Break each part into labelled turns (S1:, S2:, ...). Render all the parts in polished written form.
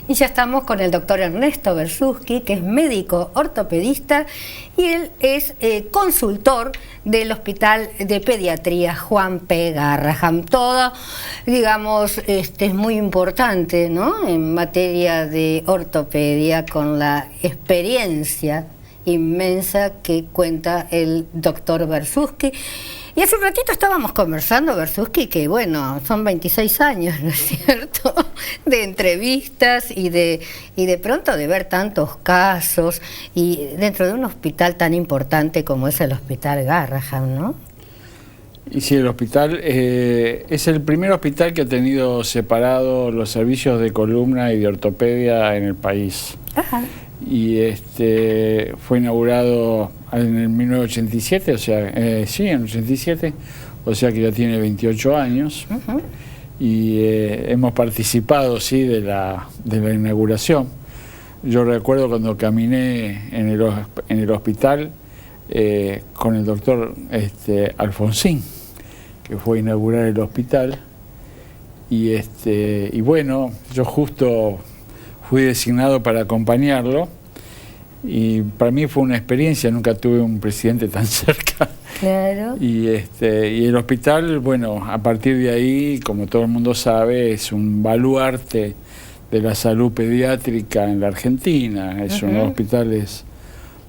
S1: Y ya estamos con el doctor Ernesto Bersuski, que es médico ortopedista y él es consultor del Hospital de Pediatría Juan P. Garrahan. Todo, digamos, es muy importante, ¿no?, en materia de ortopedia, con la experiencia inmensa que cuenta el doctor Bersuski. Y hace un ratito estábamos conversando, Bersuski, que bueno, son 26 años, ¿no es cierto?, de entrevistas y de pronto de ver tantos casos y dentro de un hospital tan importante como es el Hospital Garrahan, ¿no?
S2: Y sí, el hospital es el primer hospital que ha tenido separados los servicios de columna y de ortopedia en el país.
S1: Ajá.
S2: Y fue inaugurado en el 1987, o sea, sí, en el 87, o sea que ya tiene 28 años.
S1: Uh-huh.
S2: Y hemos participado, sí, de la inauguración. Yo recuerdo cuando caminé en el hospital con el doctor Alfonsín, que fue a inaugurar el hospital, y bueno, yo justo fui designado para acompañarlo, y para mí fue una experiencia, nunca tuve un presidente tan cerca.
S1: Claro.
S2: Y el hospital, bueno, a partir de ahí, como todo el mundo sabe, es un baluarte de la salud pediátrica en la Argentina. Es uno de los hospitales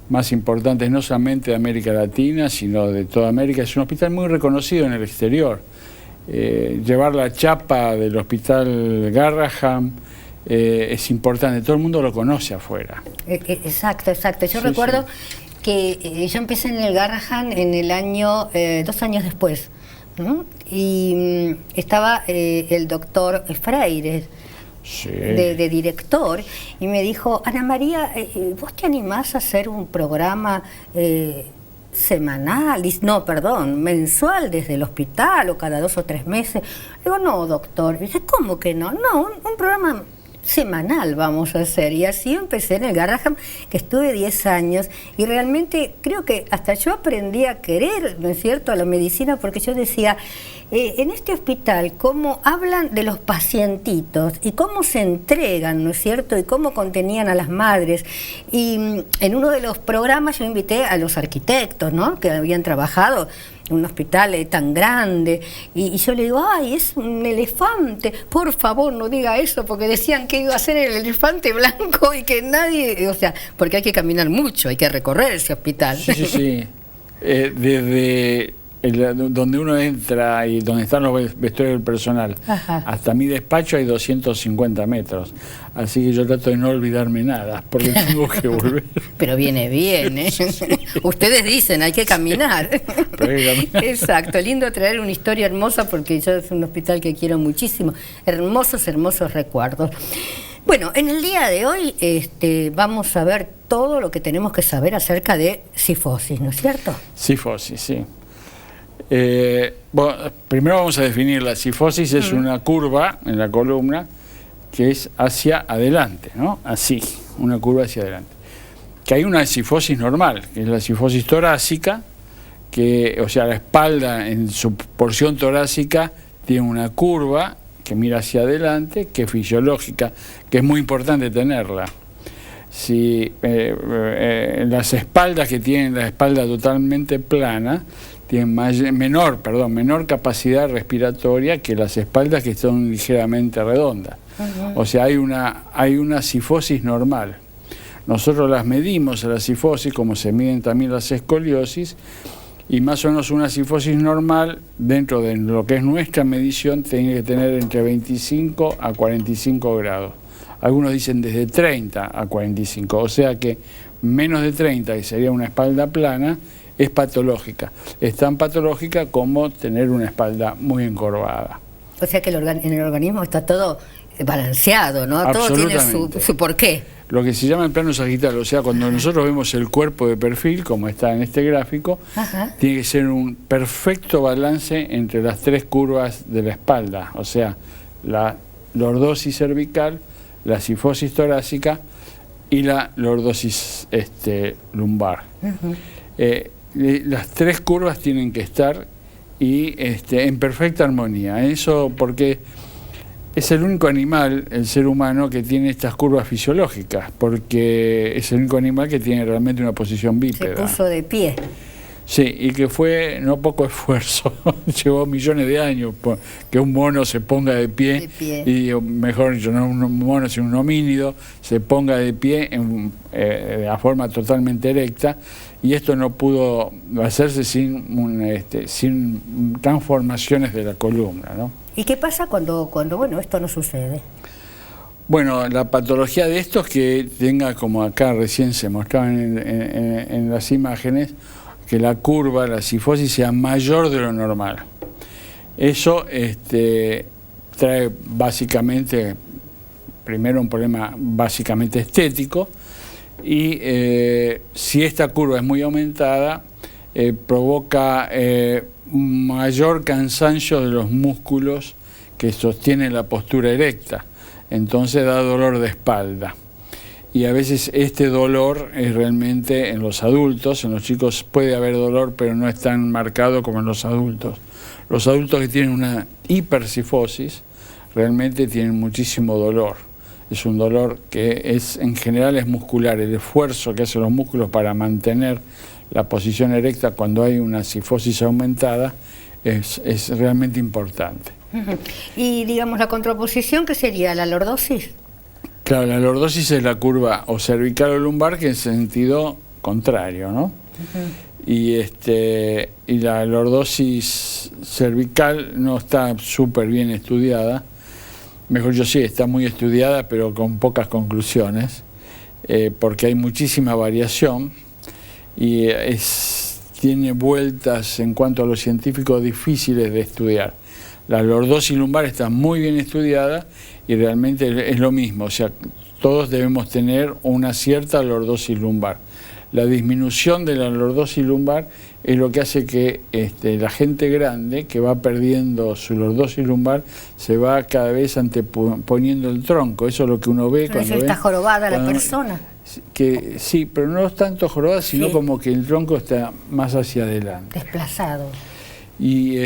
S2: más importantes, no solamente de América Latina, sino de toda América. Es un hospital muy reconocido en el exterior. Llevar la chapa del Hospital Garrahan es importante, todo el mundo lo conoce afuera.
S1: Exacto. Yo recuerdo que yo empecé en el Garrahan en el año, 2 años después, ¿no? Y estaba el doctor Freire,
S2: sí,
S1: de director, y me dijo: Ana María, ¿vos te animás a hacer un programa semanal? No, perdón, mensual desde el hospital, o cada 2 o 3 meses. Digo: no, doctor. Y dice: ¿cómo que no? No, un programa semanal vamos a hacer. Y así empecé en el Garrahan, que estuve 10 años, y realmente creo que hasta yo aprendí a querer, ¿no es cierto?, a la medicina, porque yo decía, en este hospital, cómo hablan de los pacientitos y cómo se entregan, ¿no es cierto?, y cómo contenían a las madres. Y en uno de los programas yo invité a los arquitectos, ¿no?, que habían trabajado en un hospital tan grande, y yo le digo: ay, es un elefante, por favor no diga eso, porque decían que iba a ser el elefante blanco y que nadie, o sea, porque hay que caminar mucho, hay que recorrer ese hospital.
S2: Sí. Desde donde uno entra y donde están los vestuarios del personal, hasta mi despacho hay 250 metros. Así que yo trato de no olvidarme nada, porque tengo que volver.
S1: Pero viene bien, ¿eh? Sí. Ustedes dicen, hay que caminar.
S2: Pero hay que caminar.
S1: Exacto, lindo traer una historia hermosa, porque yo es un hospital que quiero muchísimo. Hermosos recuerdos. Bueno, en el día de hoy vamos a ver todo lo que tenemos que saber acerca de cifosis, ¿no es cierto?
S2: Cifosis, sí. Bueno, primero vamos a definir la cifosis. Es una curva en la columna que es hacia adelante, ¿no? Así, una curva hacia adelante. Que hay una cifosis normal, que es la cifosis torácica, que, o sea, la espalda en su porción torácica tiene una curva que mira hacia adelante, que es fisiológica, que es muy importante tenerla. Si las espaldas que tienen la espalda totalmente plana tienen menor capacidad respiratoria que las espaldas que son ligeramente redondas. O sea, hay una cifosis normal. Nosotros las medimos a la cifosis, como se miden también las escoliosis, y más o menos una cifosis normal, dentro de lo que es nuestra medición, tiene que tener entre 25 a 45 grados. Algunos dicen desde 30 a 45, o sea que menos de 30, que sería una espalda plana, es patológica. Es tan patológica como tener una espalda muy encorvada.
S1: O sea que en el organismo está todo balanceado, ¿no? Todo tiene su porqué.
S2: Lo que se llama el plano sagital, o sea, cuando nosotros vemos el cuerpo de perfil, como está en este gráfico, tiene que ser un perfecto balance entre las 3 curvas de la espalda, o sea, la lordosis cervical, la cifosis torácica y la lordosis lumbar. Las 3 curvas tienen que estar en perfecta armonía. Eso porque es el único animal, el ser humano, que tiene estas curvas fisiológicas, porque es el único animal que tiene realmente una posición bípeda.
S1: Se puso de pie.
S2: Sí, y que fue no poco esfuerzo, llevó millones de años que un mono se ponga de pie, y mejor dicho, no un mono sino un homínido, se ponga de pie de forma totalmente erecta, y esto no pudo hacerse sin transformaciones de la columna, ¿no?
S1: ¿Y qué pasa cuando bueno, esto no sucede?
S2: Bueno, la patología de esto es que tenga, como acá recién se mostraban en las imágenes, que la curva, la cifosis, sea mayor de lo normal. Eso trae básicamente, primero un problema básicamente estético, y si esta curva es muy aumentada, provoca mayor cansancio de los músculos que sostienen la postura erecta, entonces da dolor de espalda. Y a veces este dolor es realmente en los adultos, en los chicos puede haber dolor, pero no es tan marcado como en los adultos. Los adultos que tienen una hipercifosis realmente tienen muchísimo dolor. Es un dolor que en general es muscular, el esfuerzo que hacen los músculos para mantener la posición erecta cuando hay una cifosis aumentada es realmente importante.
S1: Y digamos la contraposición, ¿qué sería? ¿La lordosis?
S2: Claro, la lordosis es la curva o cervical o lumbar, que es en sentido contrario, ¿no? Y la lordosis cervical no está súper bien estudiada, mejor yo sí, está muy estudiada, pero con pocas conclusiones, porque hay muchísima variación y tiene vueltas en cuanto a lo científico difíciles de estudiar. La lordosis lumbar está muy bien estudiada y realmente es lo mismo, o sea, todos debemos tener una cierta lordosis lumbar. La disminución de la lordosis lumbar es lo que hace que la gente grande que va perdiendo su lordosis lumbar se va cada vez anteponiendo el tronco. Eso es lo que uno ve
S1: cuando eso está jorobada la persona.
S2: Que sí, pero no es tanto jorobada, sino como que el tronco está más hacia adelante.
S1: Desplazado.
S2: Y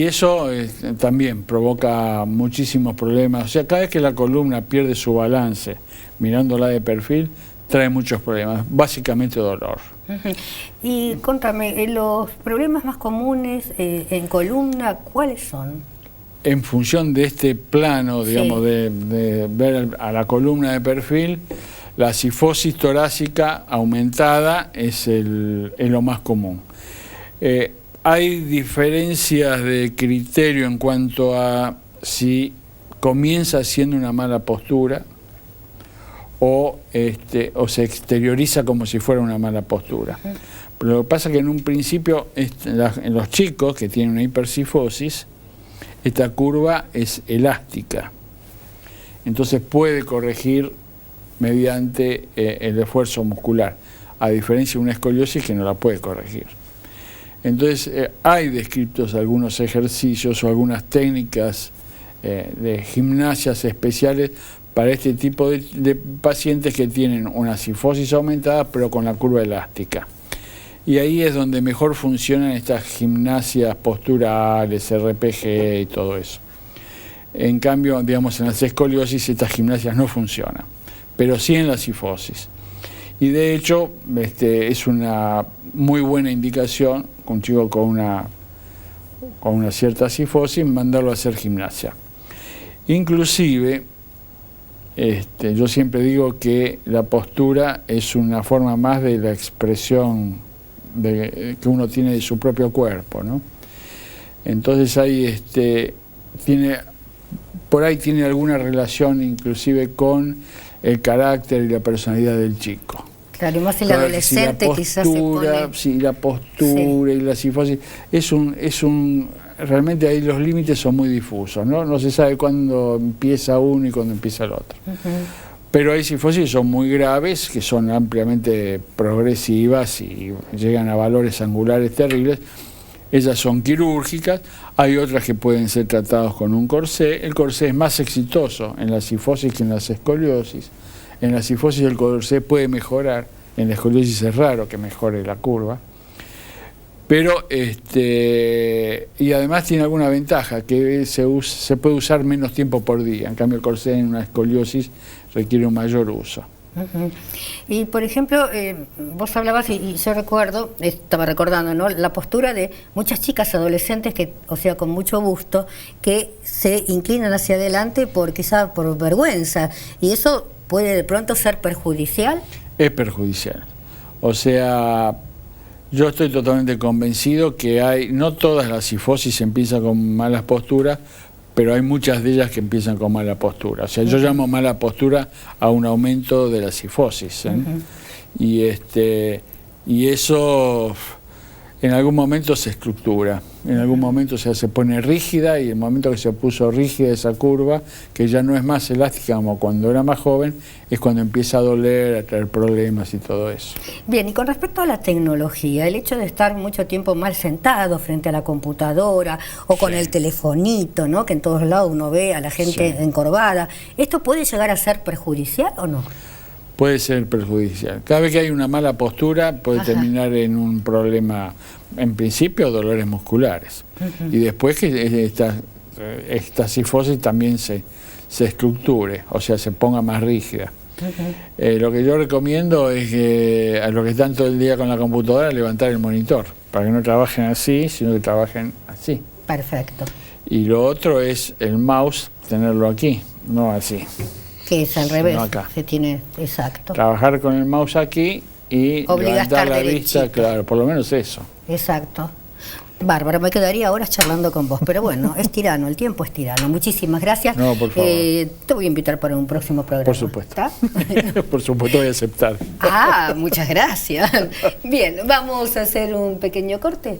S2: eso también provoca muchísimos problemas. O sea, cada vez que la columna pierde su balance mirándola de perfil, trae muchos problemas, básicamente dolor.
S1: Y contame, los problemas más comunes en columna, ¿cuáles son?
S2: En función de este plano, digamos, de ver a la columna de perfil, la cifosis torácica aumentada es lo más común. Hay diferencias de criterio en cuanto a si comienza siendo una mala postura o se exterioriza como si fuera una mala postura. Pero lo que pasa es que en un principio, en los chicos que tienen una hipercifosis, esta curva es elástica. Entonces puede corregir mediante el esfuerzo muscular, a diferencia de una escoliosis que no la puede corregir. Entonces hay descritos algunos ejercicios o algunas técnicas de gimnasias especiales para este tipo de pacientes que tienen una cifosis aumentada pero con la curva elástica. Y ahí es donde mejor funcionan estas gimnasias posturales, RPG y todo eso. En cambio, digamos, en las escoliosis estas gimnasias no funcionan, pero sí en la cifosis. Y de hecho es una muy buena indicación un chico con una cierta cifosis, mandarlo a hacer gimnasia. Inclusive, yo siempre digo que la postura es una forma más de la expresión que uno tiene de su propio cuerpo, ¿no? Entonces ahí por ahí tiene alguna relación inclusive con el carácter y la personalidad del chico.
S1: Claro, y más el adolescente si quizás se pone...
S2: Sí, la postura y la cifosis, realmente ahí los límites son muy difusos, ¿no? No se sabe cuándo empieza uno y cuándo empieza el otro. Pero hay cifosis que son muy graves, que son ampliamente progresivas y llegan a valores angulares terribles. Ellas son quirúrgicas, hay otras que pueden ser tratadas con un corsé. El corsé es más exitoso en la cifosis que en las escoliosis. En la cifosis el corsé puede mejorar, en la escoliosis es raro que mejore la curva. Pero y además tiene alguna ventaja, que se puede usar menos tiempo por día. En cambio el corsé en una escoliosis requiere un mayor uso.
S1: Uh-huh. Y por ejemplo, vos hablabas, y yo recuerdo, estaba recordando, ¿no?, la postura de muchas chicas adolescentes que, o sea, con mucho gusto, que se inclinan hacia adelante quizá por vergüenza, y eso puede de pronto ser perjudicial.
S2: Es perjudicial. O sea, yo estoy totalmente convencido que no todas las cifosis empiezan con malas posturas, pero hay muchas de ellas que empiezan con mala postura. O sea, yo llamo mala postura a un aumento de la cifosis, ¿eh? Uh-huh. Y eso en algún momento se estructura, en algún momento se pone rígida, y en el momento que se puso rígida esa curva, que ya no es más elástica como cuando era más joven, es cuando empieza a doler, a traer problemas y todo eso.
S1: Bien, y con respecto a la tecnología, el hecho de estar mucho tiempo mal sentado frente a la computadora o con el telefonito, ¿no?, que en todos lados uno ve a la gente encorvada, ¿esto puede llegar a ser perjudicial o no?
S2: Puede ser perjudicial. Cada vez que hay una mala postura puede terminar en un problema, en principio dolores musculares. Uh-huh. Y después que esta cifosis también se estructure, o sea, se ponga más rígida. Uh-huh. Lo que yo recomiendo es que a los que están todo el día con la computadora, levantar el monitor, para que no trabajen así, sino que trabajen así.
S1: Perfecto.
S2: Y lo otro es el mouse, tenerlo aquí, no así.
S1: Que es al revés,
S2: no acá.
S1: Se tiene, exacto.
S2: Trabajar con el mouse aquí y levantar la vista, claro, por lo menos eso.
S1: Exacto. Bárbara, me quedaría horas charlando con vos, pero bueno, es tirano, el tiempo es tirano. Muchísimas gracias.
S2: No, por favor.
S1: Te voy a invitar para un próximo programa.
S2: Por supuesto. Por supuesto voy a aceptar.
S1: Ah, muchas gracias. Bien, vamos a hacer un pequeño corte.